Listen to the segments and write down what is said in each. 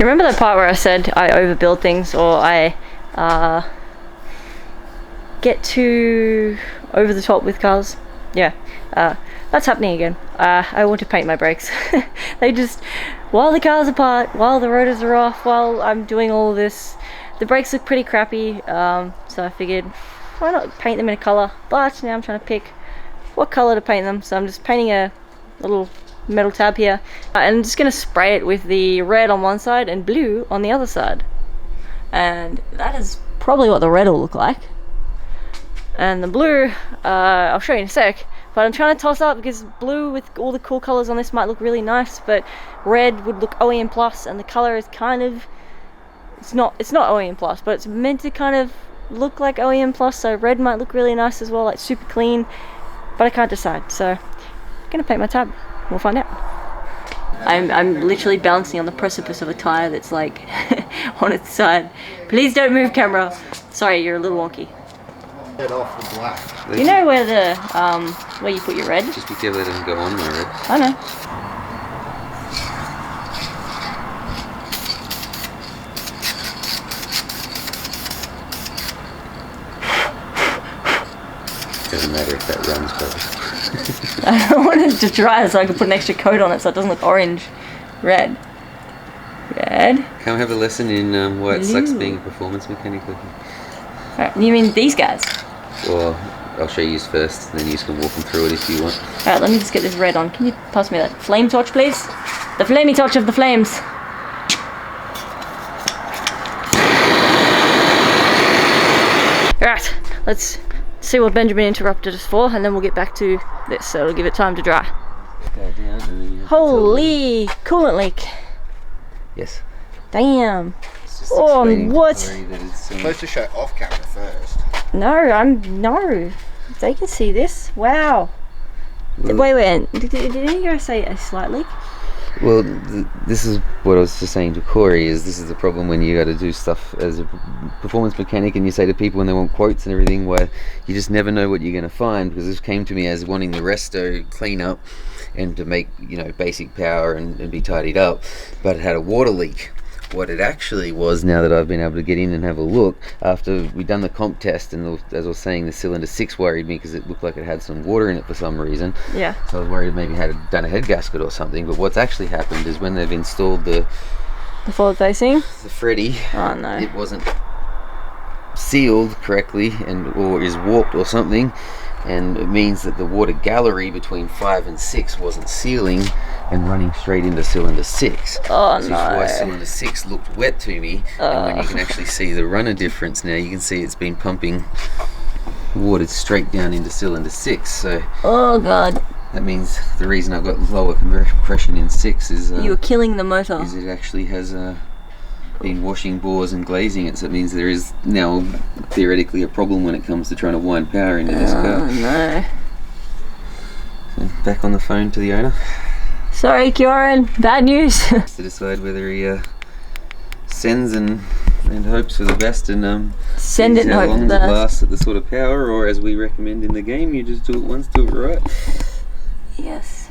remember that part where I said I overbuild things, or I get too over the top with cars? Yeah, that's happening again. I want to paint my brakes. They just, while the car's apart, while the rotors are off, while I'm doing all of this, the brakes look pretty crappy, so I figured, why not paint them in a colour? But now I'm trying to pick what colour to paint them, so I'm just painting a little metal tab here, and I'm just going to spray it with the red on one side and blue on the other side, and that is probably what the red will look like. And the blue, I'll show you in a sec, but I'm trying to toss up because blue with all the cool colours on this might look really nice, but red would look OEM plus, and the colour is kind of, it's not OEM plus, but it's meant to kind of look like OEM plus, so red might look really nice as well, like super clean, but I can't decide, so I'm gonna paint my tab. We'll find out. I'm literally balancing on the precipice of a tyre that's like on its side. Please don't move, camera. Sorry, you're a little wonky. Get off the black. You know where the where you put your red? Just be careful it doesn't go on my red. I know. Doesn't matter if that runs, but I wanted to dry so I could put an extra coat on it so it doesn't look orange. Red. Red. Come have a lesson in why it sucks being a performance mechanic. Alright, you mean these guys? Well, I'll show you first, and then you can walk them through it if you want. Alright, let me just get this red on. Can you pass me that flame torch, please? The flamey torch of the flames. Alright, let's see what Benjamin interrupted us for, and then we'll get back to this, so it'll give it time to dry. Go down, and then you have to Holy coolant leak. Yes. Damn. It's just Oh, explaining to what? Corey that it's, Supposed to show off camera first. No. They can see this. Wow. Wait. Did you guys say a slight leak? Well, this is what I was just saying to Corey, is this is the problem when you got to do stuff as a performance mechanic and you say to people when they want quotes and everything, where you just never know what you're going to find, because this came to me as wanting the resto clean up and to make, you know, basic power and be tidied up, but it had a water leak. What it actually was, now that I've been able to get in and have a look, after we'd done the comp test, and as I was saying, the cylinder 6 worried me because it looked like it had some water in it for some reason. Yeah. So I was worried maybe it had done a head gasket or something, but what's actually happened is when they've installed the forward facing? the Freddy, Oh no. it wasn't sealed correctly or is warped or something, and it means that the water gallery between 5 and 6 wasn't sealing and running straight into cylinder 6. Oh This is no. why cylinder 6 looked wet to me, and when you can actually see the runner difference now, you can see it's been pumping water straight down into cylinder 6. So Oh god. that means the reason I've got lower compression in 6 is You were killing the motor. it actually has been washing bores and glazing it, so it means there is now theoretically a problem when it comes to trying to wind power into this Oh car. no. So back on the phone to the owner Sorry, Kieran. Bad news. to decide whether he sends and hopes for the best and Send it sees and how hope long for it the best. lasts at the sort of power, or as we recommend in the game, you just do it once, do it right. Yes.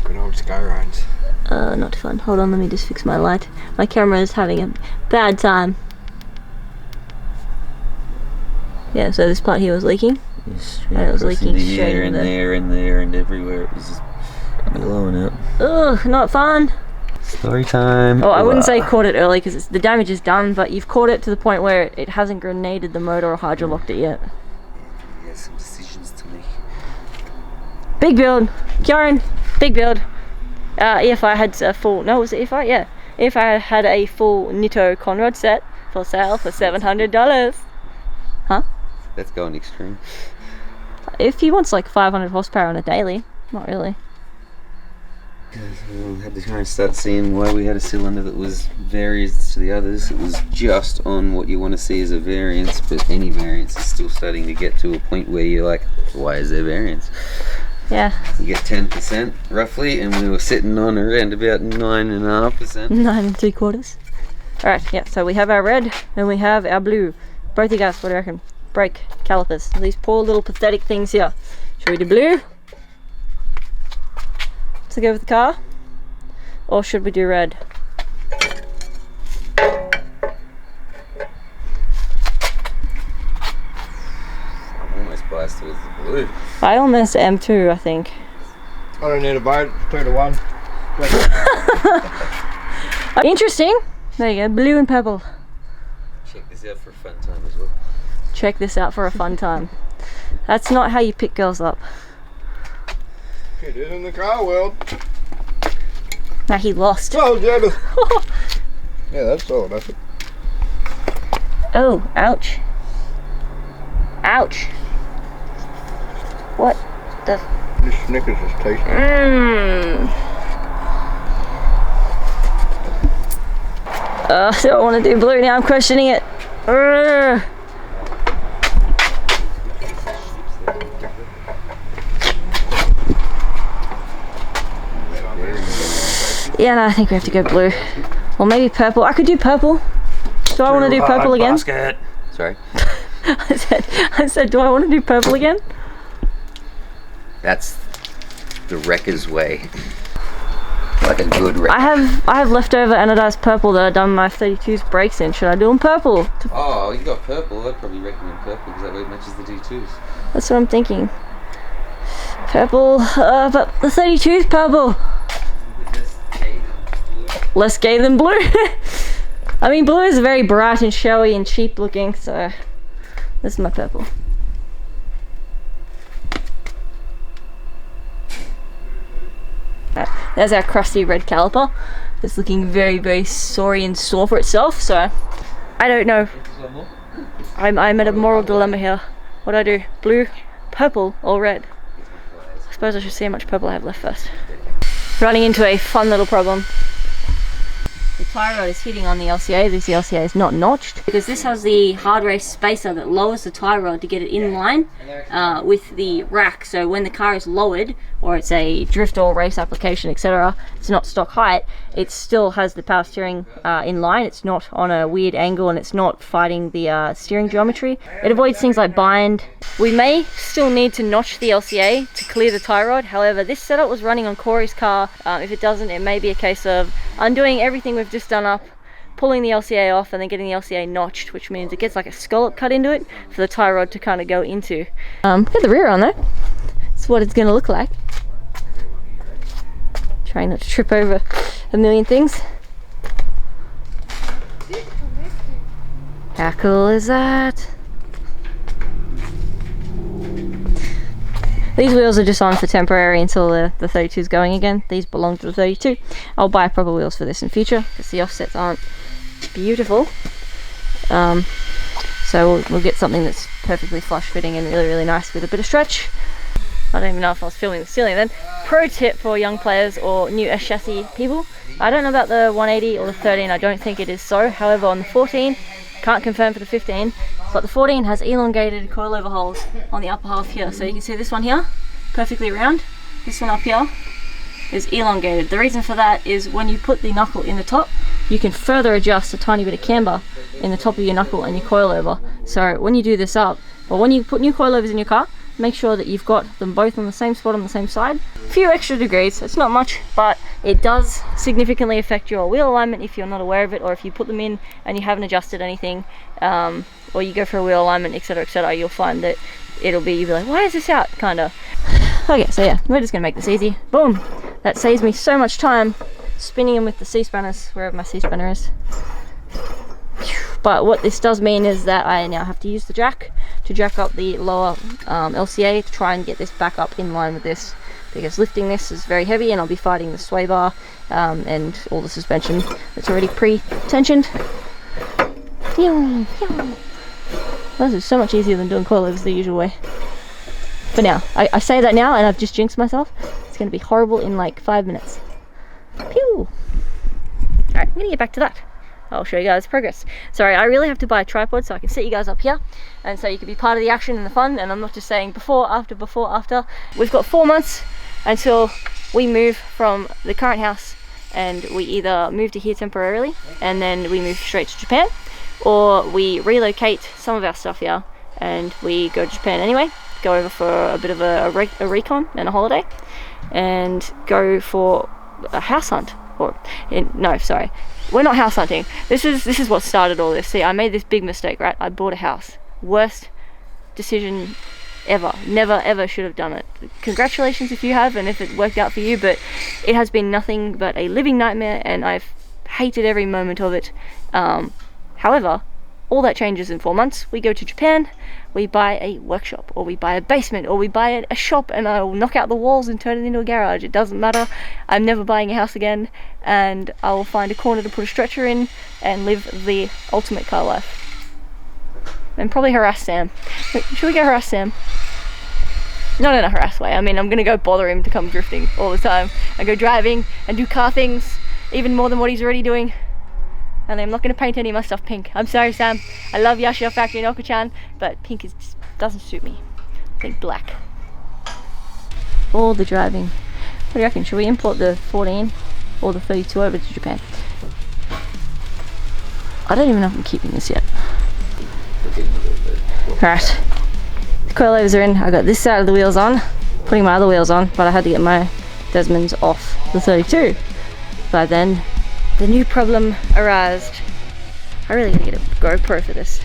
Good old Skyrounds. Not fun. Hold on, let me just fix my light. My camera is having a bad time. Yeah, so this part here was leaking. And it was leaking straight here and into there and there and everywhere. It was just blowing up. Ugh, not fun. Story time. Oh, I wouldn't say caught it early because the damage is done, but you've caught it to the point where it hasn't grenaded the motor or hydrolocked it yet. Yeah, some decisions to make. Big build. Kieran, big build. If I had a full, no, was it if I? Yeah. If I had a full Nitto Conrod set for sale for $700. Huh? That's going extreme. If he wants like 500 horsepower on a daily, not really. We had to try and start seeing why we had a cylinder that was various to the others. It was just on what you want to see as a variance, but any variance is still starting to get to a point where you're like, why is there variance? Yeah. You get 10% roughly, and we were sitting on around about 9.5%. 9 3/4. Alright, yeah, so we have our red and we have our blue. Both you guys, what do you reckon? Brake calipers. These poor little pathetic things here. Should we do blue to go with the car? Or should we do red? I almost am too, I think. I don't need a vote, 2 to 1. Interesting. There you go, blue and purple. Check this out for a fun time as well. Check this out for a fun time. That's not how you pick girls up. It is in the car world. Now he lost. Oh, jealous. Yeah, that's all about it. Oh, ouch. Ouch. What the? This Snickers is tasty. I don't want to do blue now, I'm questioning it. Yeah, no, I think we have to go blue. Or maybe purple. I could do purple. Do I want to do purple again? Basket. Sorry. I said, do I want to do purple again? That's the wrecker's way. Like a good wrecker. I have leftover anodized purple that I've done my 32's brakes in. Should I do them purple? Oh, you got purple. I'd probably recommend purple because that way it matches the D2s. That's what I'm thinking. Purple, but the 32's purple. Less gay than blue. I mean, blue is very bright and showy and cheap looking, so this is my purple. Right, there's our crusty red caliper. It's looking very, very sorry and sore for itself, so I don't know. I'm at a moral dilemma here. What do I do? Blue, purple, or red? I suppose I should see how much purple I have left first. Running into a fun little problem. The tie rod is hitting on the LCA. This LCA is not notched because this has the hard race spacer that lowers the tie rod to get it in line with the rack. So when the car is lowered, or it's a drift or race application, etc., it's not stock height, it still has the power steering in line. It's not on a weird angle and it's not fighting the steering geometry. It avoids things like bind. We may still need to notch the LCA to clear the tie rod. However, this setup was running on Corey's car. If it doesn't, it may be a case of undoing everything we've just done up, pulling the LCA off, and then getting the LCA notched, which means it gets like a scallop cut into it for the tie rod to kind of go into. Get the rear on though. That's what it's going to look like. Trying not to trip over a million things. How cool is that? These wheels are just on for temporary until the 32 is going again. These belong to the 32. I'll buy proper wheels for this in future because the offsets aren't beautiful. So we'll get something that's perfectly flush fitting and really, really nice with a bit of stretch. I don't even know if I was filming the ceiling then. Pro tip for young players or new S chassis people. I don't know about the 180 or the 13, I don't think it is so. However, on the 14, can't confirm for the 15, but the 14 has elongated coilover holes on the upper half here. So you can see this one here, perfectly round. This one up here is elongated. The reason for that is when you put the knuckle in the top, you can further adjust a tiny bit of camber in the top of your knuckle and your coilover. So when you do this up, or when you put new coilovers in your car, make sure that you've got them both on the same spot on the same side. A few extra degrees, it's not much, but it does significantly affect your wheel alignment if you're not aware of it, or if you put them in and you haven't adjusted anything, or you go for a wheel alignment, etc., you'll find that you'll be like, why is this out, kinda. Okay, so yeah, we're just gonna make this easy. Boom! That saves me so much time spinning them with the C-spanners, wherever my C-spanner is. But what this does mean is that I now have to use the jack to jack up the lower LCA to try and get this back up in line with this, because lifting this is very heavy and I'll be fighting the sway bar and all the suspension that's already pre-tensioned. This is so much easier than doing coilovers the usual way. But now, I say that now and I've just jinxed myself. It's going to be horrible in like 5 minutes. Pew! Alright, I'm going to get back to that. I'll show you guys progress. Sorry, I really have to buy a tripod so I can set you guys up here, and so you can be part of the action and the fun, and I'm not just saying before, after, before, after. We've got 4 months until we move from the current house, and we either move to here temporarily and then we move straight to Japan, or we relocate some of our stuff here and we go to Japan anyway, go over for a bit of a recon and a holiday, and go for a house hunt. No, sorry, we're not house hunting. This is what started all this. See, I made this big mistake, right? I bought a house. Worst decision ever. Never ever should have done it. Congratulations if you have, and if it worked out for you, but it has been nothing but a living nightmare, and I've hated every moment of it. However, all that changes in 4 months. We go to Japan, we buy a workshop, or we buy a basement, or we buy a shop, and I'll knock out the walls and turn it into a garage. It doesn't matter. I'm never buying a house again, and I will find a corner to put a stretcher in and live the ultimate car life. And probably harass Sam. Wait, should we go harass Sam? Not in a harass way. I mean, I'm gonna go bother him to come drifting all the time. I go driving and do car things, even more than what he's already doing. And I'm not gonna paint any of my stuff pink. I'm sorry, Sam. I love Yashio Factory and Okachan, but pink just doesn't suit me. I think black. All the driving. What do you reckon? Should we import the 14 or the 32 over to Japan? I don't even know if I'm keeping this yet. Alright, the coilovers are in. I got this side of the wheels on, putting my other wheels on, but I had to get my Desmonds off the 32. But then the new problem arose. I really gotta get a GoPro for this.